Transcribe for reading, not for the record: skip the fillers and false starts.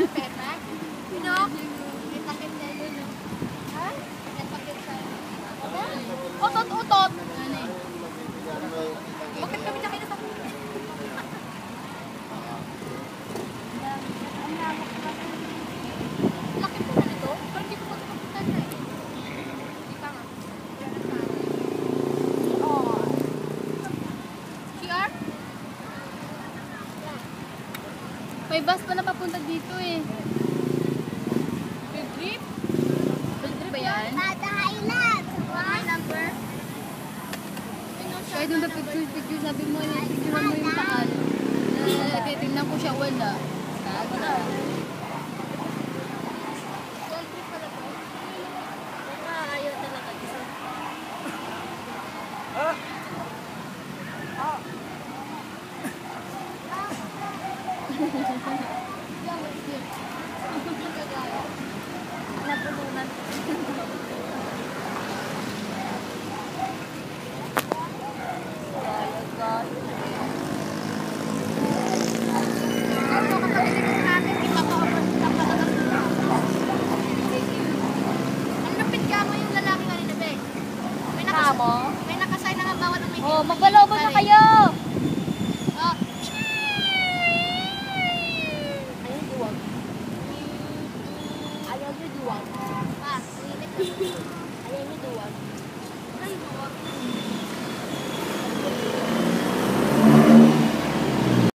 Perfect. Pinok. May takip na yun. Ha? May takip sa... Utot-utot. Bakit kami nakita sa... Laki po na nito. Pero hindi ko po kapuntan na eh. Hindi pa nga. Oh. QR? May bus pa na papunta dito eh. Field trip? Field trip ba yan? Why number? Kaya doon na picture, sabi mo, picture mo yung taal. Titignan ko siya, wala. Tago na. Field trip pala po. Baka ayaw talaga. Napulunan. May nakasay na nga bawal ng may Oh, magbalobo na kayo! Oh. Ayaw duwag. Ayaw nyo duwag. Pas. Ayaw nyo duwag. Ay, duwag.